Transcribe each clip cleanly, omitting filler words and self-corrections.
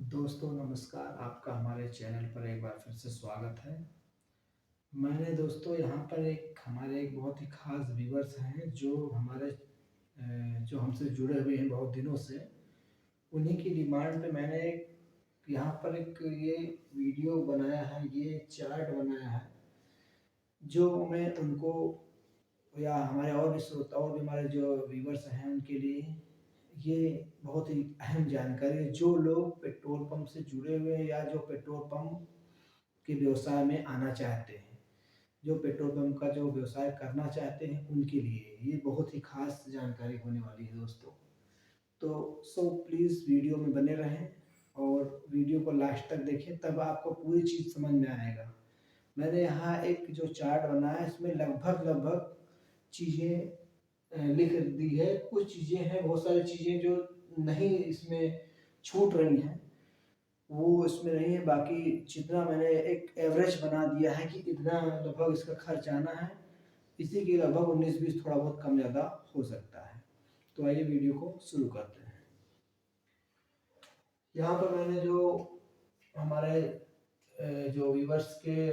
दोस्तों नमस्कार, आपका हमारे चैनल पर एक बार फिर से स्वागत है। मैंने दोस्तों यहाँ पर हमारे एक बहुत ही ख़ास व्यूअर्स हैं जो जो हमसे जुड़े हुए हैं बहुत दिनों से। उन्हीं की डिमांड पे मैंने यहाँ पर ये वीडियो बनाया है, ये चार्ट बनाया है, जो मैं उनको या हमारे और भी श्रोता और भी हमारे जो व्यूअर्स हैं उनके लिए ये बहुत ही अहम जानकारी है। जो लोग पेट्रोल पंप से जुड़े हुए हैं या जो पेट्रोल पंप के व्यवसाय में आना चाहते हैं, जो पेट्रोल पंप का जो व्यवसाय करना चाहते हैं उनके लिए ये बहुत ही खास जानकारी होने वाली है दोस्तों। तो प्लीज़ वीडियो में बने रहें और वीडियो को लास्ट तक देखें, तब आपको पूरी चीज़ समझ में आएगा। मैंने यहाँ एक जो चार्ट बनाया है इसमें लगभग चीज़ें लिख दी है। कुछ चीज़ें हैं, बहुत सारी चीज़ें जो नहीं इसमें छूट रही हैं वो इसमें नहीं है। बाकी जितना मैंने एक एवरेज बना दिया है कि इतना लगभग इसका खर्च आना है, इसी के लगभग 19-20 थोड़ा बहुत कम ज़्यादा हो सकता है। तो आइए वीडियो को शुरू करते हैं। यहाँ पर मैंने जो हमारे जो व्यूवर्स के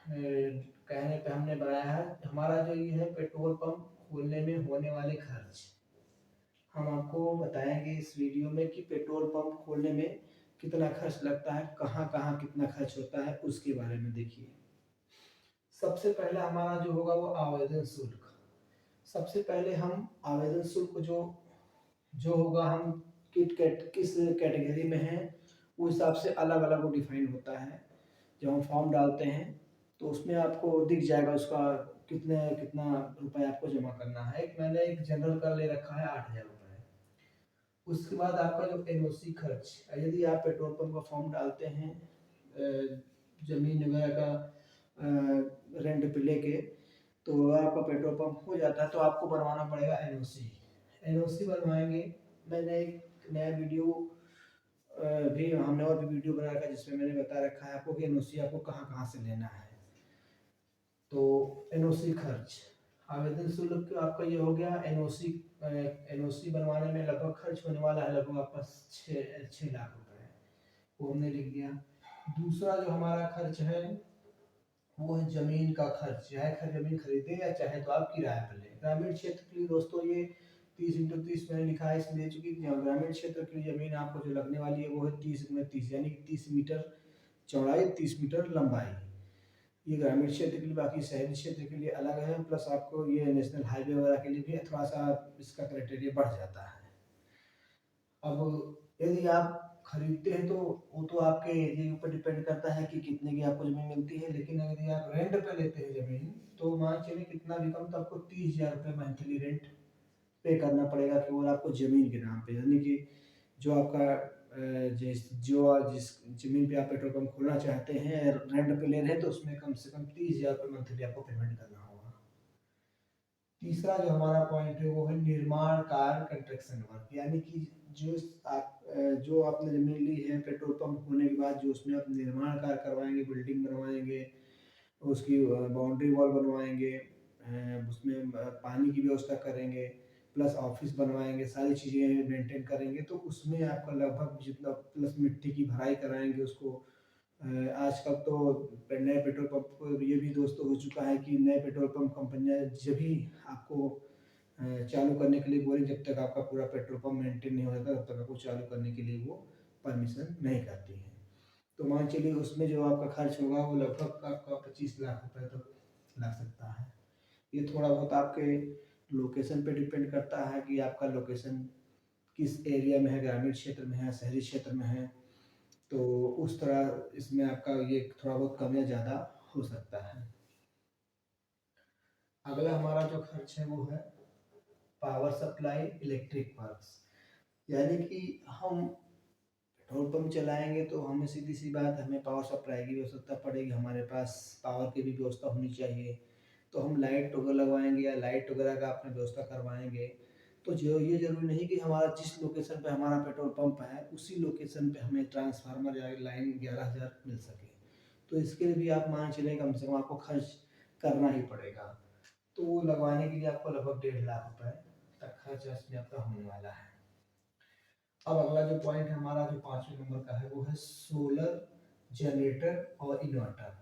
कहने पे हमने बनाया है, हमारा जो ये है पेट्रोल पंप खोलने में होने वाले खर्च, हम आपको बताएंगे इस वीडियो में कि पेट्रोल पंप खोलने में कितना खर्च लगता है, कहाँ कहाँ कितना खर्च होता है, उसके बारे में देखिए। सबसे पहले हमारा जो होगा वो आवेदन शुल्क। सबसे पहले हम आवेदन शुल्क जो जो होगा, हम किस कैटेगरी में हैं उस हिसाब से अलग अलग वो डिफाइन होता है। जब हम फॉर्म डालते हैं तो उसमें आपको दिख जाएगा उसका कितना रुपए आपको जमा करना है। मैंने एक जनरल का ले रखा है 8,000 रुपये। उसके बाद आपका जो एनओसी खर्च, यदि आप पेट्रोल पंप का फॉर्म डालते हैं ज़मीन वगैरह का रेंट पे लेके, तो आपका पेट्रोल पंप हो जाता है तो आपको बनवाना पड़ेगा एनओसी। एनओसी बनवाएंगे। मैंने एक नया वीडियो भी हमने और भी वीडियो बना रखा है जिसमें मैंने बता रखा है आपको कि एनओसी आपको कहाँ कहाँ से लेना है। तो एनओसी खर्च, आवेदन शुल्क आपका ये हो गया। एनओसी बनवाने में लगभग खर्च होने वाला है लगभग आपका 6 लाख रुपए, वो हमने लिख दिया। दूसरा जो हमारा खर्च है वो है जमीन का खर्च। चाहे जमीन खरीदे या चाहे तो आप किराए पर लें। ग्रामीण क्षेत्र के लिए दोस्तों ये 30x30 मैंने लिखा है इसलिए, चूंकि ग्रामीण क्षेत्र की जमीन आपको जो लगने वाली है वो है 30x30, यानी 30 मीटर चौड़ाई, 30 मीटर लंबाई। ये ग्रामीण क्षेत्र के लिए, बाकी शहरी क्षेत्र के लिए अलग है। प्लस आपको ये नेशनल हाईवे वगैरह के लिए भी थोड़ा सा इसका क्राइटेरिया बढ़ जाता है। अब यदि आप खरीदते हैं तो वो तो आपके एरिया के ऊपर डिपेंड करता है कि कितने की आपको जमीन मिलती है। लेकिन अगर आप रेंट पे लेते हैं जमीन, तो मान चलिए कितना भी कम तो आपको 30,000 रुपये मंथली रेंट पे करना पड़ेगा केवल आपको जमीन के नाम पे। यानी कि जो आपका जिस जमीन पे आप पेट्रोल पंप खोलना चाहते हैं रेंट पे ले रहे हैं, तो उसमें कम से कम 30,000 रुपये मंथली आपको पेमेंट करना होगा। तीसरा जो हमारा पॉइंट है वो है निर्माण कार्य, कंस्ट्रक्शन वर्क। यानी कि जो जो आपने जमीन ली है पेट्रोल पंप होने के बाद, जो उसमें आप निर्माण कार्य करवाएंगे, बिल्डिंग बनवाएंगे, उसकी बाउंड्री वॉल बनवाएंगे, उसमें पानी की व्यवस्था करेंगे, प्लस ऑफिस बनवाएंगे, सारी चीज़ें मेंटेन करेंगे, तो उसमें आपका लगभग जितना, प्लस मिट्टी की भराई कराएंगे उसको। आजकल तो नए पेट्रोल पंप ये भी दोस्तों हो चुका है कि नए पेट्रोल पंप कंपनियां जब भी आपको चालू करने के लिए बोले, जब तक आपका पूरा पेट्रोल पंप मेंटेन नहीं हो जाता तब तक आपको चालू करने के लिए वो परमिशन नहीं करती है। तो मान चलिए उसमें जो आपका खर्च होगा वो लगभग आपका 25 लाख रुपए तक लग सकता है। ये थोड़ा बहुत आपके लोकेशन पे डिपेंड करता है कि आपका लोकेशन किस एरिया में है, ग्रामीण क्षेत्र में है, शहरी क्षेत्र में है, तो उस तरह इसमें आपका ये थोड़ा बहुत कम या ज़्यादा हो सकता है। अगला हमारा जो खर्च है वो है पावर सप्लाई, इलेक्ट्रिक वर्क्स। यानी कि हम पेट्रोल पंप चलाएंगे तो हमें सीधी सी बात, हमें पावर सप्लाई की आवश्यकता पड़ेगी, हमारे पास पावर की भी व्यवस्था होनी चाहिए। तो हम लाइट वगैरह लगवाएंगे या लाइट वगैरह का अपना व्यवस्था करवाएंगे। तो जो ये जरूरी नहीं कि हमारा जिस लोकेशन पे हमारा पेट्रोल पंप है उसी लोकेशन पे हमें ट्रांसफार्मर या लाइन 11,000 मिल सके। तो इसके लिए भी आप मान चलें कम से कम आपको खर्च करना ही पड़ेगा। तो वो लगवाने के लिए आपको लगभग 1.5 लाख रुपए तक खर्च इसमें आपका होने वाला है। अब अगला जो पॉइंट है हमारा जो 5वें नंबर का है वो है सोलर जनरेटर और इन्वर्टर।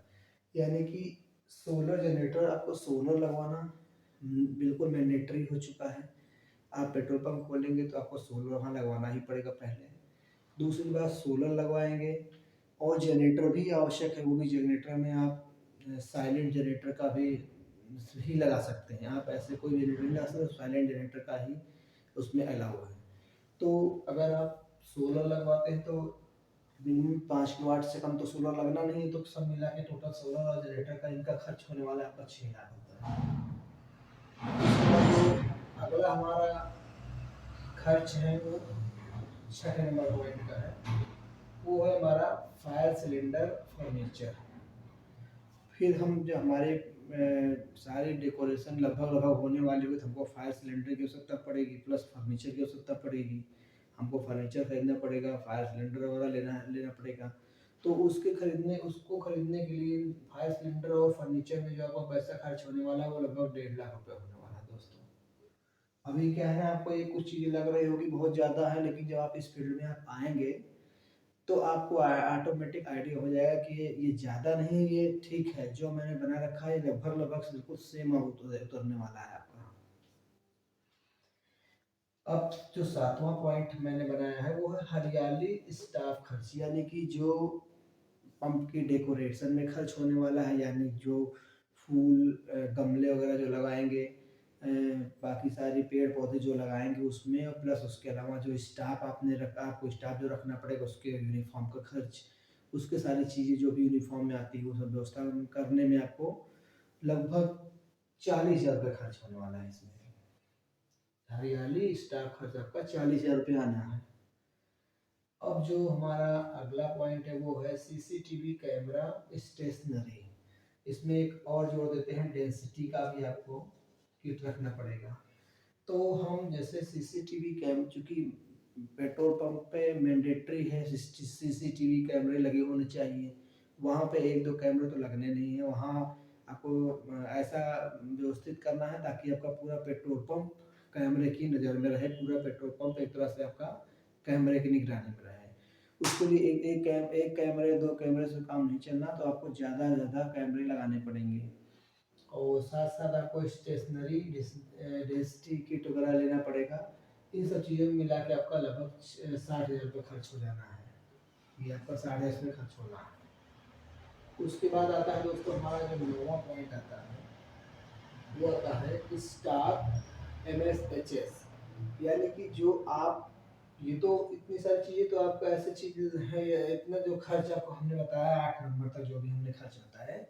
यानी कि सोलर जनरेटर, आपको सोलर लगवाना बिल्कुल मैंडेटरी हो चुका है। आप पेट्रोल पंप खोलेंगे तो आपको सोलर वहाँ लगवाना ही पड़ेगा पहले। दूसरी बात, सोलर लगवाएंगे और जनरेटर भी आवश्यक है। वो भी जनरेटर में आप साइलेंट जनरेटर का भी लगा सकते हैं। आप ऐसे कोई जनरेटर नहीं लगा सकते, साइलेंट जनरेटर का ही उसमें अलाउ है। तो अगर आप सोलर लगवाते हैं तो मिनिमम 5 किलोवाट से कम तो सोलर लगना नहीं है। तो सब मिला के टोटल सोलर और जनरेटर का इनका खर्च होने वाला है आपका 6 लाख होता है। उसके बाद जो अगला हमारा खर्च है वो 6 नंबर पॉइंट का है, वो है हमारा फायर सिलेंडर फर्नीचर। फिर हम जो हमारे सारी डेकोरेशन लगभग लगभग होने वाली हुई तो हमको फायर सिलेंडर की आवश्यकता पड़ेगी, प्लस फर्नीचर की आवश्यकता पड़ेगी। हमको फर्नीचर खरीदना पड़ेगा, फायर सिलेंडर वगैरह लेना पड़ेगा। तो उसको खरीदने के लिए फायर सिलेंडर और फर्नीचर में जो आपका पैसा खर्च होने वाला है वो लगभग 1.5 लाख रुपये होने वाला है दोस्तों। अभी क्या है ना, आपको ये कुछ चीज़ें लग रही होगी बहुत ज़्यादा है, लेकिन जब आप इस फील्ड में आप आएंगे तो आपको ऑटोमेटिक आइडिया हो जाएगा कि ये ज़्यादा नहीं, ये ठीक है। जो मैंने बना रखा है लगभग लगभग बिल्कुल सेम उतरने वाला है आपका। अब जो 7वां पॉइंट मैंने बनाया है वो है हरियाली स्टाफ खर्च। यानी कि जो पंप की डेकोरेशन में खर्च होने वाला है, यानी जो फूल गमले वगैरह जो लगाएंगे, बाकी सारे पेड़ पौधे जो लगाएंगे उसमें, और प्लस उसके अलावा जो स्टाफ आपको स्टाफ जो रखना पड़ेगा उसके यूनिफॉर्म का खर्च, उसके सारी चीज़ें जो भी यूनिफॉर्म में आती है वो सब व्यवस्था करने में आपको लगभग 40,000 रुपये खर्च होने वाला है इसमें। हरियाली स्टाफ खर्च आपका 40,000 रुपये आना है। अब जो हमारा अगला पॉइंट है वो है सीसीटीवी कैमरा स्टेशनरी। इसमें एक और जोड़ देते हैं, डेंसिटी का भी आपको किट रखना पड़ेगा। तो हम जैसे सीसीटीवी कैम, चूँकि पेट्रोल पंप पे मैंडेटरी है सीसीटीवी कैमरे लगे होने चाहिए। वहाँ पे 1-2 कैमरे तो लगने नहीं है। वहाँ आपको ऐसा व्यवस्थित करना है ताकि आपका पूरा पेट्रोल पंप कैमरे की नज़र में रहे। पूरा पेट्रोल पंप एक तरह से आपका कैमरे की निगरानी में रहे। उसके लिए एक कैमरे 2 कैमरे से काम नहीं चलना, तो आपको ज़्यादा से ज़्यादा कैमरे लगाने पड़ेंगे। और साथ साथ आपको स्टेशनरी डेंसिटी किट वगैरह लेना पड़ेगा। इन सब चीज़ों में मिला के आपका लगभग 60,000 रुपये खर्च हो जाना है। ये आपका 60,000 खर्च होना है। उसके बाद आता है दोस्तों हमारा जो 9वां पॉइंट आता है वो आता है स्टाफ MSHS। यानी कि जो आप, ये तो इतनी सारी चीज़ें तो आपका ऐसी चीज़ है, इतना जो खर्च आपको हमने बताया 8 नंबर तक जो भी हमने खर्च बताया,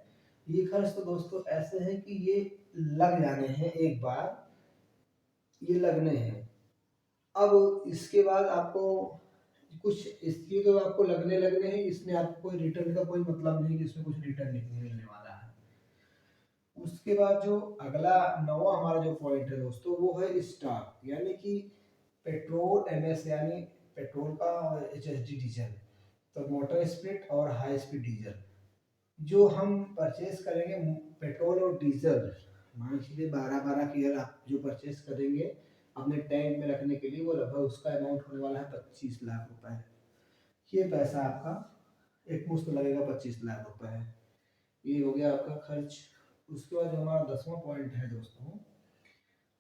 ये खर्च तो दोस्तों ऐसे हैं कि ये लग जाने हैं एक बार, ये लगने हैं। अब इसके बाद आपको कुछ इसकी तो आपको लगने हैं, इसमें आपको कोई रिटर्न का कोई मतलब नहीं कि इसमें कुछ रिटर्न नहीं मिलने वाला है। उसके बाद जो अगला 9वां हमारा जो पॉइंट है दोस्तों वो है स्टॉक। यानी कि पेट्रोल MS यानी पेट्रोल का और HSD डीजल, तो मोटर स्प्लिट और हाई स्पीड डीजल जो हम परचेज करेंगे। पेट्रोल और डीजल मान लीजिए 12-12 की अगर आप जो परचेज करेंगे अपने टैंक में रखने के लिए, वो लगभग उसका अमाउंट होने वाला है 25 लाख रुपए। ये पैसा आपका एक मुश्त लगेगा 25 लाख रुपए। ये हो गया आपका खर्च। उसके बाद जो हमारा 10वां पॉइंट है दोस्तों,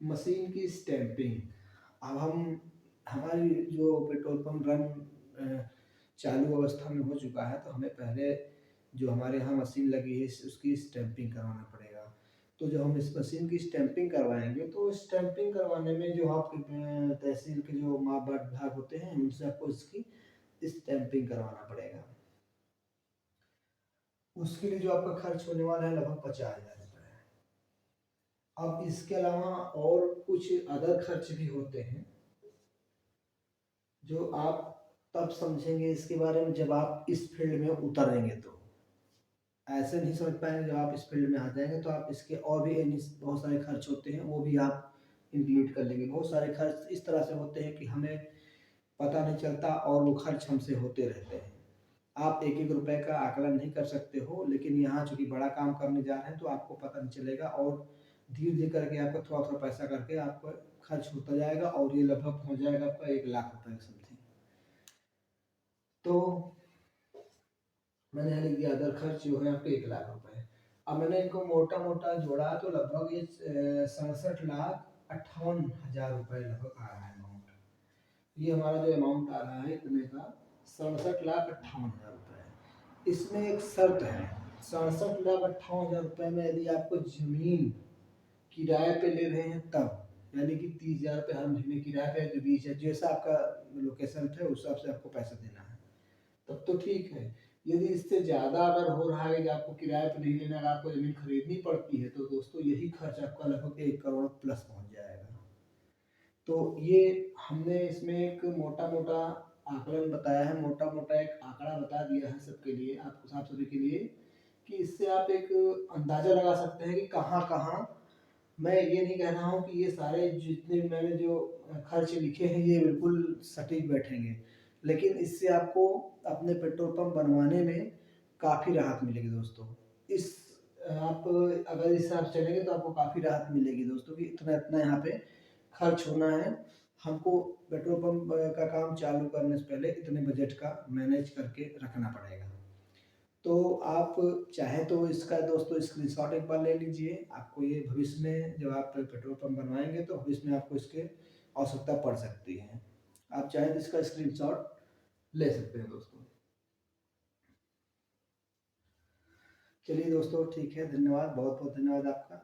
मशीन की स्टैंपिंग। अब हमारी जो पेट्रोल पंप चालू अवस्था में हो चुका है, तो हमें पहले जो हमारे यहाँ मशीन लगी है उसकी स्टैंपिंग करवाना पड़ेगा। तो जब हम इस मशीन की स्टैंपिंग करवाएंगे तो स्टैंपिंग करवाने में जो आपके तहसील के जो मापबाट विभाग होते हैं उनसे आपको इसकी स्टैंपिंग करवाना पड़ेगा। उसके लिए जो आपका खर्च होने वाला है लगभग 50,000 रुपये। अब इसके अलावा और कुछ अदर खर्च भी होते हैं जो आप तब समझेंगे इसके बारे में जब आप इस फील्ड में उतरेंगे। तो ऐसे नहीं समझ पाएंगे, जब आप इस फील्ड में आ जाएंगे तो आप इसके और भी बहुत सारे खर्च होते हैं वो भी आप इंक्लूड कर लेंगे। बहुत सारे खर्च इस तरह से होते हैं कि हमें पता नहीं चलता और वो खर्च हमसे होते रहते हैं। आप एक एक रुपए का आकलन नहीं कर सकते हो, लेकिन यहाँ चूंकि बड़ा काम करने जा रहे हैं तो आपको पता नहीं चलेगा और धीरे धीरे करके आपका थोड़ा थोड़ा पैसा करके आपका खर्च होता जाएगा और ये लगभग हो जाएगा आपका 1 लाख रुपए समथिंग। तो मैंने लिख दिया अदर खर्च जो है आपके 1 लाख रुपए। अब मैंने इनको मोटा मोटा जोड़ा तो लगभग ये 67,58,000 रुपए लगभग आ रहा है अमाउंट। ये हमारा जो अमाउंट आ रहा है इतने का 67,58,000 रुपए। इसमें एक शर्त है, 67,58,000 रुपए में यदि आपको जमीन किराए पे ले रहे हैं तब, यानी कि 30,000 रुपये हर महीने किराए पे जो बीच है, जैसा आपका लोकेशन है उस हिसाब से आपको पैसा देना है, तब तो ठीक है। यदि इससे ज़्यादा अगर हो रहा है कि आपको किराए पे नहीं लेना, अगर आपको ज़मीन खरीदनी पड़ती है, तो दोस्तों यही खर्च आपका लगभग 1 करोड़ प्लस पहुंच जाएगा। तो ये हमने इसमें एक मोटा मोटा आकलन बताया है, मोटा मोटा एक आंकड़ा बता दिया है सबके लिए, आपको आप सभी के लिए, कि इससे आप एक अंदाज़ा लगा सकते हैं कि कहाँ कहाँ। मैं ये नहीं कह रहा हूँ कि ये सारे जितने मैंने जो खर्च लिखे हैं ये बिल्कुल सटीक बैठेंगे, लेकिन इससे आपको अपने पेट्रोल पंप बनवाने में काफ़ी राहत मिलेगी दोस्तों। इस आप अगर इस हिसाब से चलेंगे तो आपको काफ़ी राहत मिलेगी दोस्तों कि इतना इतना यहाँ पे खर्च होना है। हमको पेट्रोल पंप का काम चालू करने से पहले इतने बजट का मैनेज करके रखना पड़ेगा। तो आप चाहे तो इसका दोस्तों स्क्रीनशॉट एक बार ले लीजिए, आपको ये भविष्य में जब आप पेट्रोल पंप बनवाएंगे तो भविष्य में आपको इसके आवश्यकता पड़ सकती है। आप चाहे तो इसका स्क्रीनशॉट ले सकते हैं दोस्तों। चलिए दोस्तों ठीक है, धन्यवाद, बहुत बहुत धन्यवाद आपका।